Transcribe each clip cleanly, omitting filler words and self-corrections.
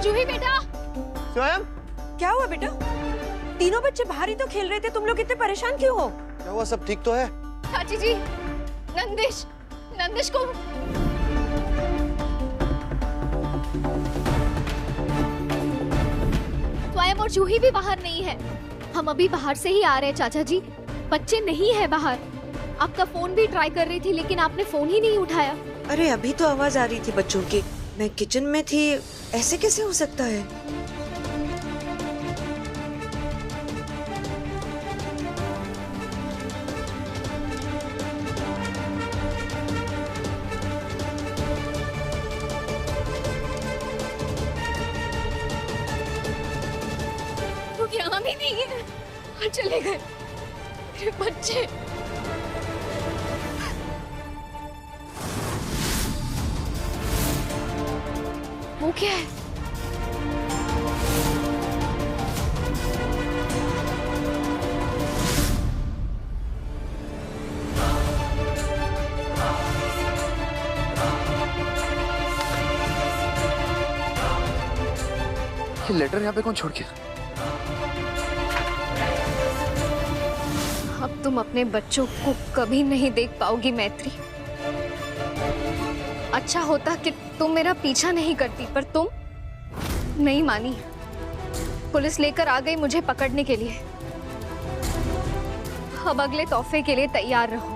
जूही बेटा। स्वयं क्या हुआ बेटा? तीनों बच्चे बाहर ही तो खेल रहे थे, तुम लोग इतने परेशान क्यों हो? क्या हुआ, सब ठीक तो है? चाची जी, नंदिश को स्वयं और जूही भी बाहर नहीं है। हम अभी बाहर से ही आ रहे हैं चाचा जी, बच्चे नहीं है बाहर। आपका फोन भी ट्राई कर रही थी लेकिन आपने फोन ही नहीं उठाया। अरे अभी तो आवाज आ रही थी बच्चों की, मैं किचन में थी, ऐसे कैसे हो सकता है? वो यहाँ भी नहीं है और चले गए मेरे बच्चे। वो क्या है? ये लेटर यहाँ पे कौन छोड़ गया? अब तुम अपने बच्चों को कभी नहीं देख पाओगी मैत्री। अच्छा होता कि तुम मेरा पीछा नहीं करती, पर तुम नहीं मानी। पुलिस लेकर आ गई मुझे पकड़ने के लिए। अब अगले तोहफे के लिए तैयार रहो।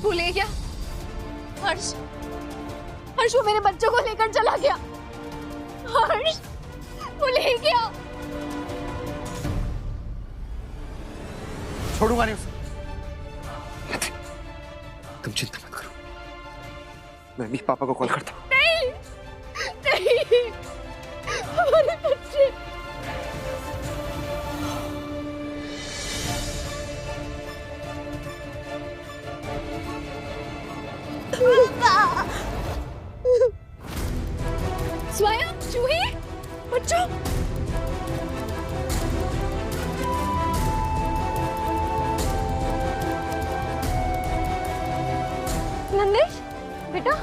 वो ले गया हर्ष। हर्ष वो मेरे बच्चों को लेकर चला गया। हर्ष वो ले गया। छोड़ूंगा नहीं उसे। तुम चिंता मत करो, मैं भी पापा को कॉल करता हूँ। नहीं नहीं, हमारे बच्चे। स्वयं, जूही, बच्चों। नंदिश बेटा,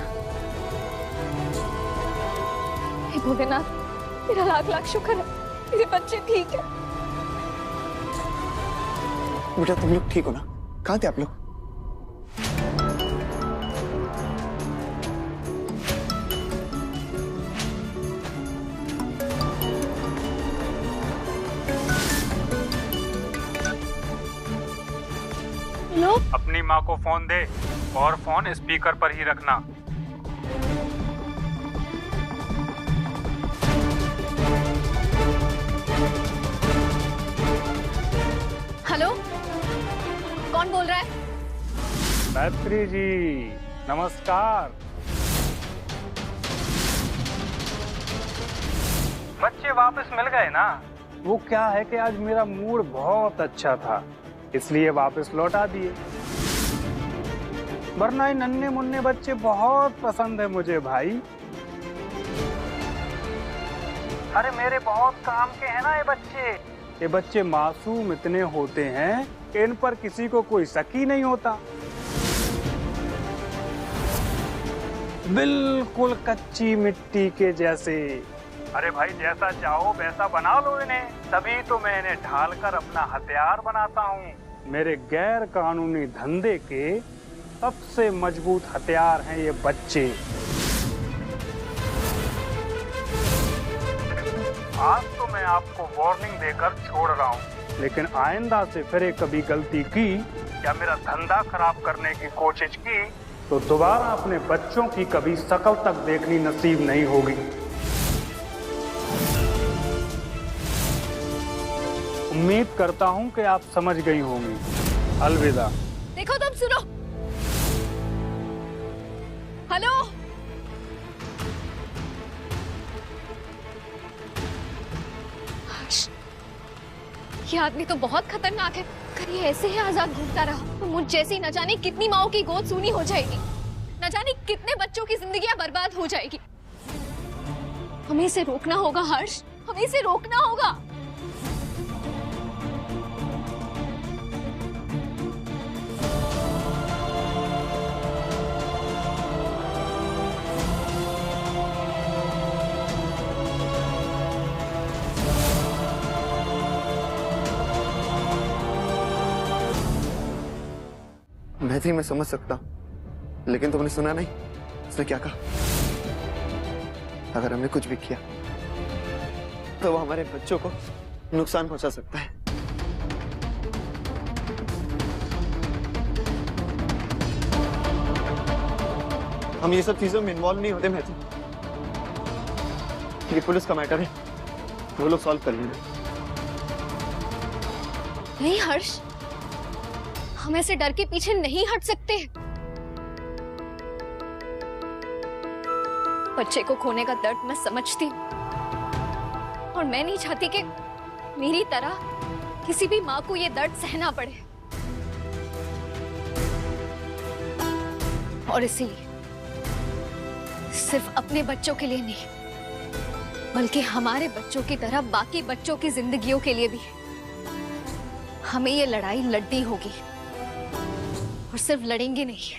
हे भोलेनाथ, तेरा लाख लाख शुक्र है, मेरे बच्चे ठीक है। बेटा तुम लोग ठीक हो ना? कहाँ थे आप लोग? अपनी माँ को फोन दे और फोन स्पीकर पर ही रखना। हेलो, कौन बोल रहा है? मैत्री जी नमस्कार। बच्चे वापस मिल गए ना? वो क्या है कि आज मेरा मूड बहुत अच्छा था, इसलिए वापस लौटा दिए। वरना ये नन्हे मुन्ने बच्चे बहुत पसंद है मुझे भाई। अरे मेरे बहुत काम के हैं ना ये बच्चे। ये बच्चे मासूम इतने होते हैं कि इन पर किसी को कोई शक ही नहीं होता। बिल्कुल कच्ची मिट्टी के जैसे। अरे भाई जैसा चाहो वैसा बना लो इन्हें, तभी तो मैं इन्हें ढालकर अपना हथियार बनाता हूँ। मेरे गैर कानूनी धंधे के सबसे मजबूत हथियार हैं ये बच्चे। आज तो मैं आपको वार्निंग देकर छोड़ रहा हूँ, लेकिन आइंदा से फिर कभी गलती की या मेरा धंधा खराब करने की कोशिश की तो दोबारा अपने बच्चों की कभी शक्ल तक देखनी नसीब नहीं होगी। उम्मीद करता हूँ कि आप समझ गई होंगी। अलविदा। देखो तुम सुनो। हेलो, ये आदमी तो बहुत खतरनाक है। अगर ये ऐसे ही आजाद घूमता रहा तो मुझ जैसी न जाने कितनी माओ की गोद सूनी हो जाएगी, न जाने कितने बच्चों की जिंदगियां बर्बाद हो जाएगी। हमें इसे रोकना होगा हर्ष, हमें इसे रोकना होगा। मैत्री मैं समझ सकता हूँ, लेकिन तुमने सुना नहीं उसने क्या कहा? अगर हमने कुछ भी किया तो वो हमारे बच्चों को नुकसान पहुंचा सकता है। हम ये सब चीजों में इन्वॉल्व नहीं होते मैत्री। ये पुलिस का मैटर है, वो लोग सॉल्व कर लेंगे। नहीं हर्ष, हम ऐसे डर के पीछे नहीं हट सकते। बच्चे को खोने का दर्द मैं समझती हूँ और मैं नहीं चाहती कि मेरी तरह किसी भी माँ को ये दर्द सहना पड़े। और इसीलिए सिर्फ अपने बच्चों के लिए नहीं, बल्कि हमारे बच्चों की तरह बाकी बच्चों की जिंदगियों के लिए भी हमें ये लड़ाई लड़नी होगी। और सिर्फ लड़ेंगे नहीं,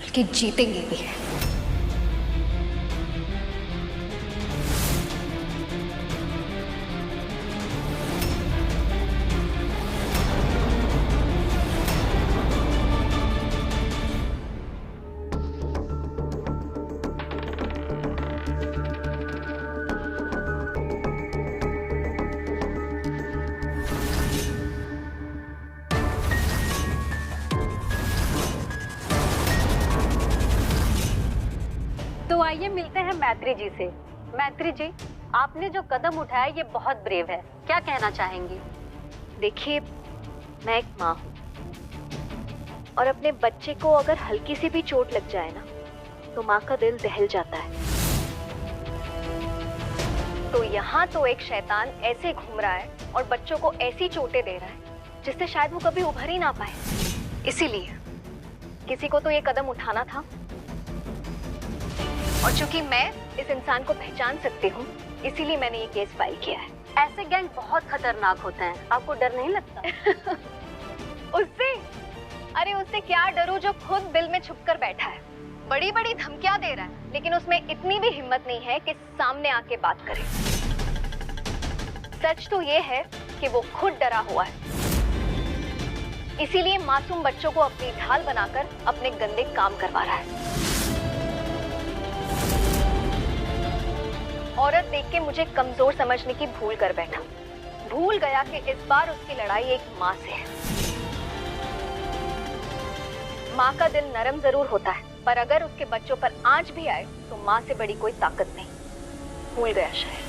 बल्कि जीतेंगे भी। तो आइए मिलते हैं मैत्री जी से। मैत्री जी, आपने जो कदम उठाया ये बहुत ब्रेव है, क्या कहना चाहेंगी? देखिए, मैं एक माँ हूँ और अपने बच्चे को अगर हल्की सी भी चोट लग जाए ना तो माँ का दिल दहल जाता है। तो यहाँ तो एक शैतान ऐसे घूम रहा है और बच्चों को ऐसी चोटें दे रहा है जिससे शायद वो कभी उभर ही ना पाए। इसीलिए किसी को तो ये कदम उठाना था। और चूंकि मैं इस इंसान को पहचान सकती हूँ, इसीलिए मैंने ये केस फाइल किया है। ऐसे गैंग बहुत खतरनाक होते हैं, आपको डर नहीं लगता? उससे? अरे उससे क्या डरूं जो खुद बिल में छुपकर बैठा है। बड़ी बड़ी धमकियां दे रहा है, लेकिन उसमें इतनी भी हिम्मत नहीं है कि सामने आके बात करे। सच तो ये है कि वो खुद डरा हुआ है, इसीलिए मासूम बच्चों को अपनी ढाल बनाकर अपने गंदे काम करवा रहा है। औरत देख के मुझे कमजोर समझने की भूल कर बैठा। भूल गया कि इस बार उसकी लड़ाई एक माँ से है। माँ का दिल नरम जरूर होता है, पर अगर उसके बच्चों पर आंच भी आए तो माँ से बड़ी कोई ताकत नहीं। भूल गया शायद।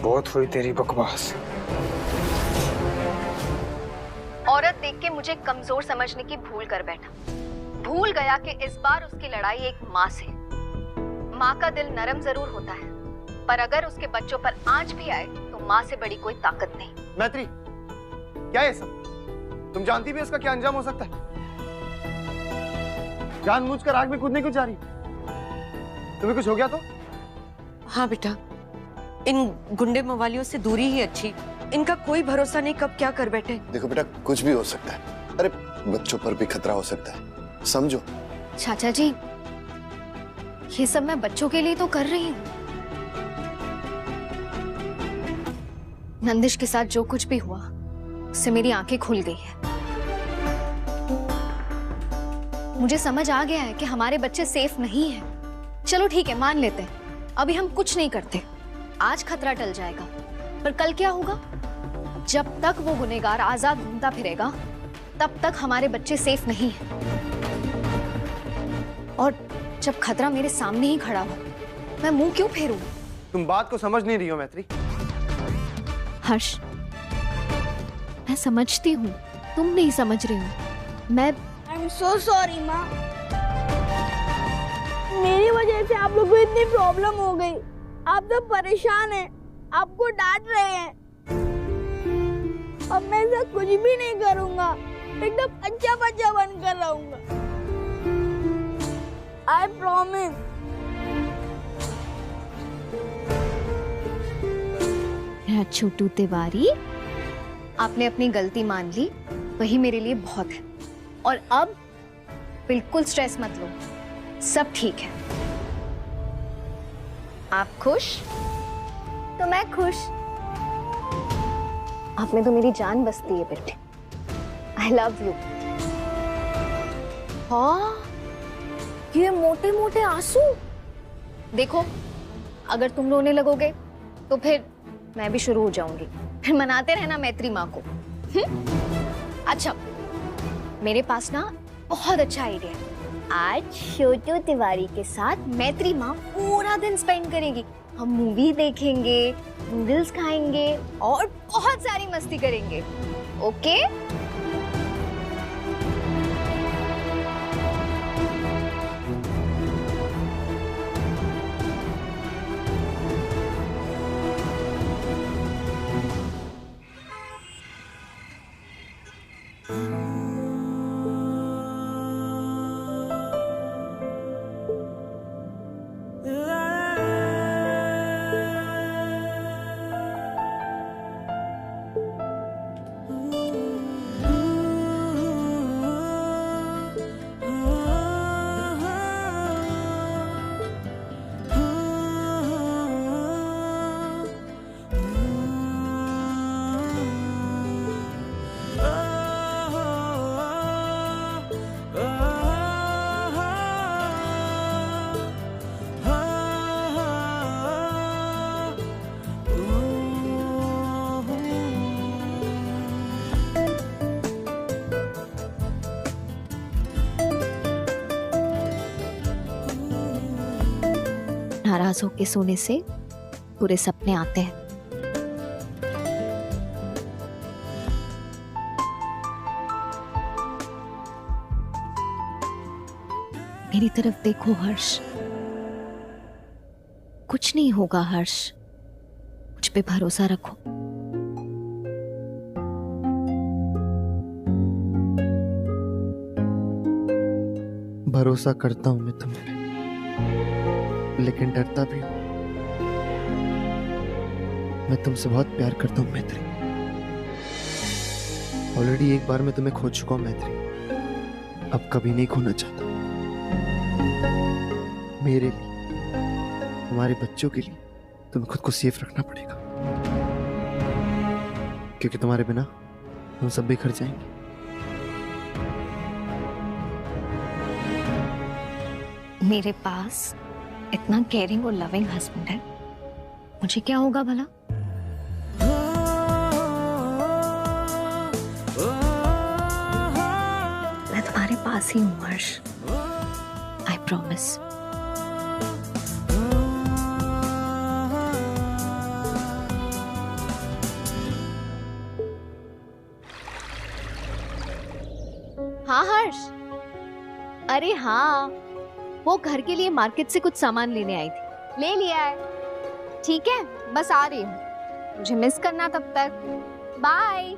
बहुत हुई तेरी बकवास। औरत देख के मुझे कमजोर समझने की भूल कर बैठा। भूल गया कि इस बार उसकी लड़ाई एक माँ से। माँ का दिल नरम जरूर होता है, पर अगर उसके बच्चों पर आंच भी आए तो माँ से बड़ी कोई ताकत नहीं। मैत्री, क्या है सब? तुम जानती भी इसका क्या अंजाम हो सकता है? जानबूझकर आग में कूदने क्यों जा रही? तुम्हें कुछ हो गया तो? हाँ बेटा, इन गुंडे मवालियों से दूरी ही अच्छी। इनका कोई भरोसा नहीं कब क्या कर बैठे। देखो बेटा, कुछ भी हो सकता है। अरे बच्चों पर भी खतरा हो सकता है, समझो। चाचा जी, ये सब मैं बच्चों के लिए तो कर रही हूँ। नंदिश के साथ जो कुछ भी हुआ, उससे मेरी आंखें खुल गई है। मुझे समझ आ गया है कि हमारे बच्चे सेफ नहीं हैं। चलो ठीक है, मान लेते हैं अभी हम कुछ नहीं करते। आज खतरा टल जाएगा, पर कल क्या होगा? जब तक वो गुनहगार आजाद घूमता फिरेगा, तब तक हमारे बच्चे सेफ नहीं हैं। और जब खतरा मेरे सामने ही खड़ा हो, मैं मुंह क्यों फेरूं? तुम बात को समझ नहीं रही हो मैत्री। हर्ष, मैं समझती हूँ, तुम नहीं समझ रहे हो। मैं I'm so sorry, माँ। मेरी वजह से आप लोगों को इतनी प्रॉब्लम हो गई। आप सब परेशान हैं, आपको डांट रहे हैं। अब मैं ऐसा कुछ भी नहीं करूँगा, एकदम अच्छा बच्चा बनकर रहूँगा। I promise। मेरा छोटू तिवारी, आपने अपनी गलती मान ली, वही मेरे लिए बहुत है। और अब बिल्कुल स्ट्रेस मत लो, सब ठीक है। आप खुश तो मैं खुश। आप में तो मेरी जान बसती है बेटे। I love you. हाँ, ये मोटे मोटे आंसू देखो, अगर तुम रोने लगोगे तो फिर मैं भी शुरू हो जाऊंगी, फिर मनाते रहना मैत्री माँ को। अच्छा, मेरे पास ना बहुत अच्छा आइडिया है। आज छोटू तिवारी के साथ मैत्री माँ पूरा दिन स्पेंड करेगी। हम मूवी देखेंगे, नूडल्स खाएंगे और बहुत सारी मस्ती करेंगे। ओके? नाराज होके सोने से पूरे सपने आते हैं। मेरी तरफ देखो हर्ष, कुछ नहीं होगा हर्ष, मुझ पे भरोसा रखो। भरोसा करता हूं मैं तुम पे, लेकिन डरता भी हूं। मैं तुमसे बहुत प्यार करता हूं मैत्री। ऑलरेडी एक बार मैं तुम्हें खो चुका हूं मैत्री, अब कभी नहीं खोना चाहता। मेरे लिए, हमारे बच्चों के लिए तुम्हें खुद को सेफ रखना पड़ेगा, क्योंकि तुम्हारे बिना हम सब बिखर जाएंगे। मेरे पास इतना केयरिंग और लविंग हस्बैंड है, मुझे क्या होगा भला? मैं तुम्हारे पास ही हूँ हर्ष, आई प्रॉमिस। हाँ हर्ष, अरे हाँ, वो घर के लिए मार्केट से कुछ सामान लेने आई थी, ले लिया है। ठीक है, बस आ रही हूँ, मुझे मिस करना तब तक। बाय।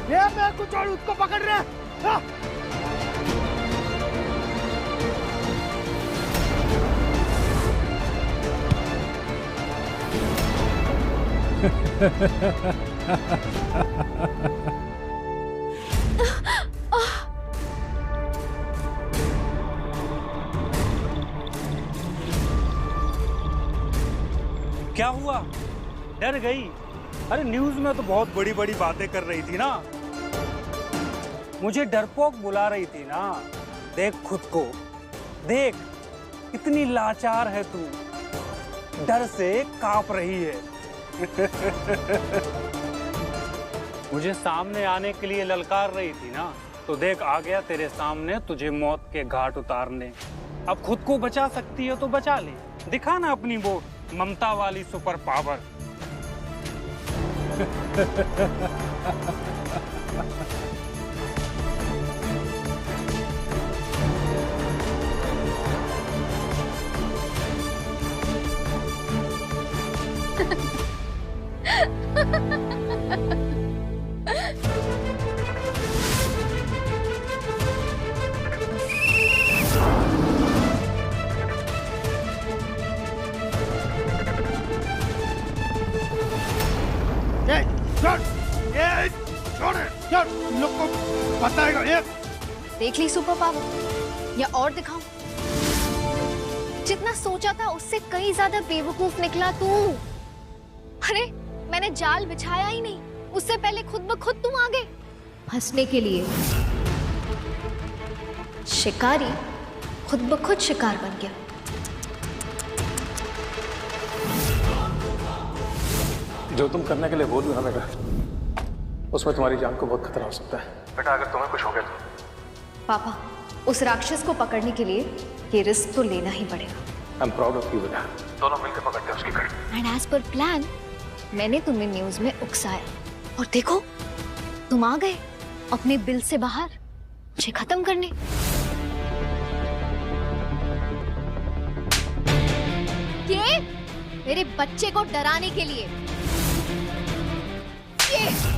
ये मैं कुछ और उसको पकड़ रहे हैं। क्या हुआ? डर गई? अरे न्यूज में तो बहुत बड़ी बड़ी बातें कर रही थी ना। मुझे डरपोक बुला रही थी ना। देख खुद को, देख कितनी लाचार है तू, डर से कांप रही है। मुझे सामने आने के लिए ललकार रही थी ना, तो देख आ गया तेरे सामने तुझे मौत के घाट उतारने। अब खुद को बचा सकती है तो बचा ले, दिखा ना अपनी वो ममता वाली सुपर पावर। लोग को बताएगा ये। देख ली सुपर पावर, या और दिखाऊं? जितना सोचा था उससे कहीं ज्यादा बेवकूफ निकला तू। अरे मैंने जाल बिछाया ही नहीं, उससे पहले खुद ब खुद तुम आ गए फंसने के लिए। शिकारी खुद ब खुद शिकार बन गया। जो तुम करने के लिए बोल रहे हो ना बेटा, उसमें तुम्हारी जान को बहुत खतरा हो सकता है। बेटा अगर तुम्हें कुछ हो गया तो? पापा, उस राक्षस को पकड़ने के लिए ये रिस्क तो लेना ही पड़ेगा। I am proud of you बेटा। दोनों मिलकर पकड़ते हैं उसकी कड़ी। एंड एज पर प्लान मैंने तुम्हें न्यूज में उकसाया, और देखो तुम आ गए अपने बिल से बाहर मुझे खत्म करने। ये मेरे बच्चे को डराने के लिए, ये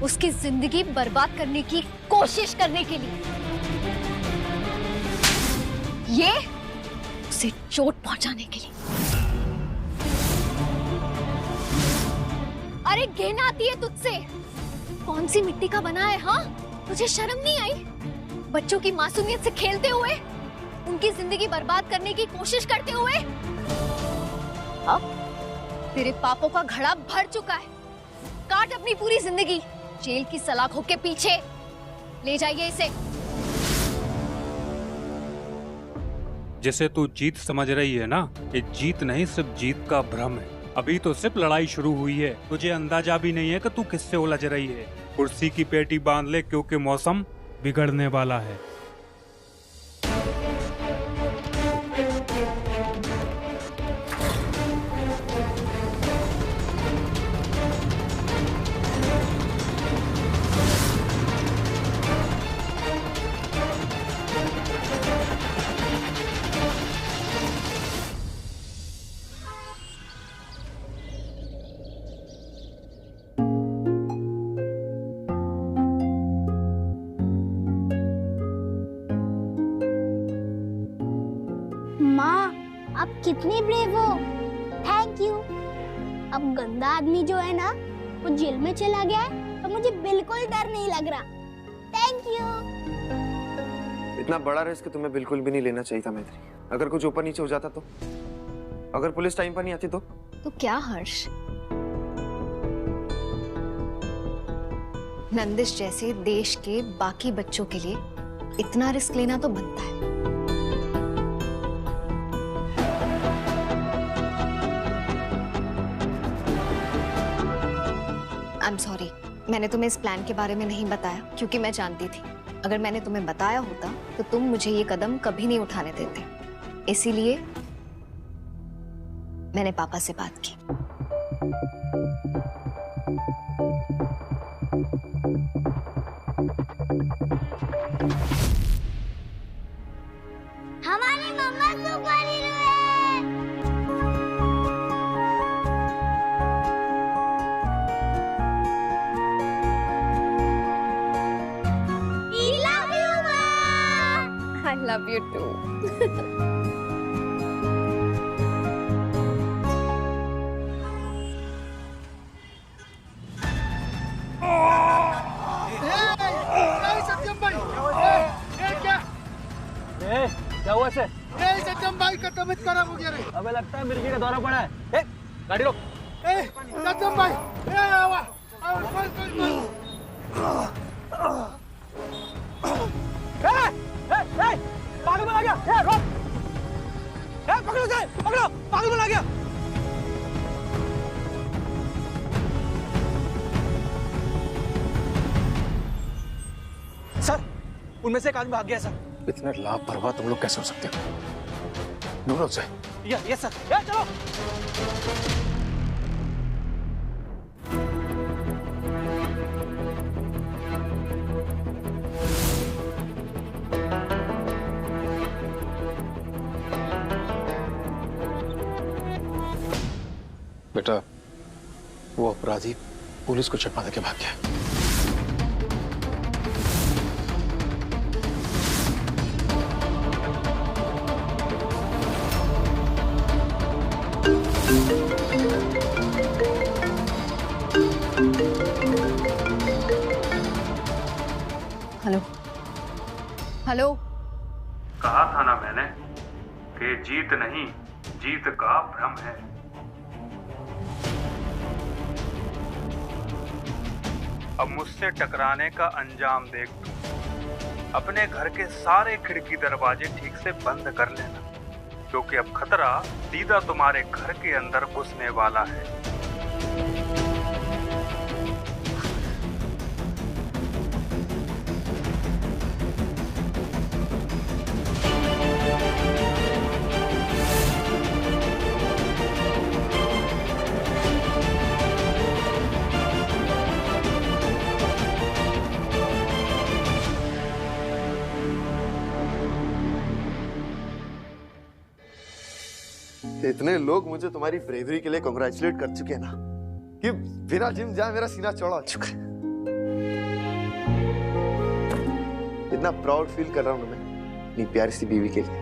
उसकी जिंदगी बर्बाद करने की कोशिश करने के लिए, ये उसे चोट पहुंचाने के लिए। अरे घिन आती है तुझसे, कौन सी मिट्टी का बना है? हाँ, तुझे शर्म नहीं आई? बच्चों की मासूमियत से खेलते हुए, उनकी जिंदगी बर्बाद करने की कोशिश करते हुए। अब तेरे पापों का घड़ा भर चुका है। काट अपनी पूरी जिंदगी जेल की सलाखों के पीछे। ले जाइए इसे। जिसे तू जीत समझ रही है ना, ये जीत नहीं, सिर्फ जीत का भ्रम है। अभी तो सिर्फ लड़ाई शुरू हुई है। तुझे अंदाजा भी नहीं है कि तू किससे उलझ रही है। कुर्सी की पेटी बांध ले, क्योंकि मौसम बिगड़ने वाला है। आप कितनी ब्रेव हो। Thank you. अब गंदा आदमी जो है ना, वो जेल में चला गया है, तो मुझे बिल्कुल डर नहीं लग रहा। Thank you. इतना बड़ा रिस्क तुम्हें बिल्कुल भी नहीं लेना चाहिए था मैत्री। अगर कुछ ऊपर नीचे हो जाता तो, अगर पुलिस टाइम पर नहीं आती तो क्या हर्ष, नंदिश जैसे देश के बाकी बच्चों के लिए इतना रिस्क लेना तो बनता है। आई एम सॉरी, मैंने तुम्हें इस प्लान के बारे में नहीं बताया, क्योंकि मैं जानती थी अगर मैंने तुम्हें बताया होता तो तुम मुझे ये कदम कभी नहीं उठाने देते। इसीलिए मैंने पापा से बात की। हमारी मम्मा सुपारी है। I love you too. सत्यम भाई, क्या हुआ से? सत्यम भाई का तबीयत खराब हो गया रे। अबे लगता है मिर्गी का दौरा पड़ा है। गाड़ी रोक। सत्यम भाई, पागल बना गया। रोक, पकड़ो उसे, पकड़ो, पागल बना गया। सर, उनमें से एक आदमी भाग गया सर। इतने लापरवाह तुम लोग कैसे हो सकते हो? ढूंढो उसे। Yes sir. चलो। बेटा, वो अपराधी पुलिस को चकमा देके भाग गया। Hello hello. कहा था ना मैंने कि जीत नहीं, जीत का भ्रम है। अब मुझसे टकराने का अंजाम देख तू। अपने घर के सारे खिड़की दरवाजे ठीक से बंद कर लेना, क्योंकि अब खतरा सीधा तुम्हारे घर के अंदर घुसने वाला है। इतने लोग मुझे तुम्हारी ब्रेवरी के लिए कांग्रेचुलेट कर चुके हैं ना कि बिना जिम जाए मेरा सीना चौड़ा हो चुका है। इतना प्राउड फील कर रहा हूं मैं अपनी प्यारी सी बीवी के लिए।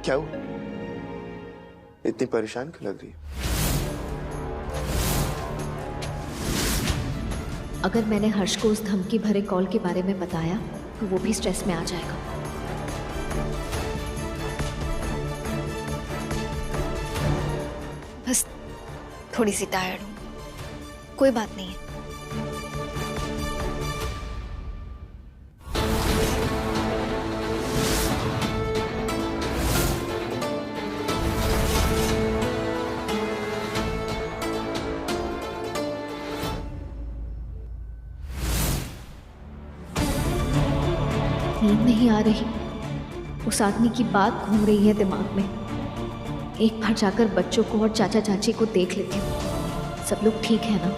क्या हुआ, इतनी परेशान क्यों लग रही है? अगर मैंने हर्ष को उस धमकी भरे कॉल के बारे में बताया तो वो भी स्ट्रेस में आ जाएगा। बस थोड़ी सी टायर्ड हूँ, कोई बात नहीं है। नींद नहीं आ रही, उस आदमी की बात घूम रही है दिमाग में। एक बार जाकर बच्चों को और चाचा चाची को देख लेती हूँ, सब लोग ठीक है ना?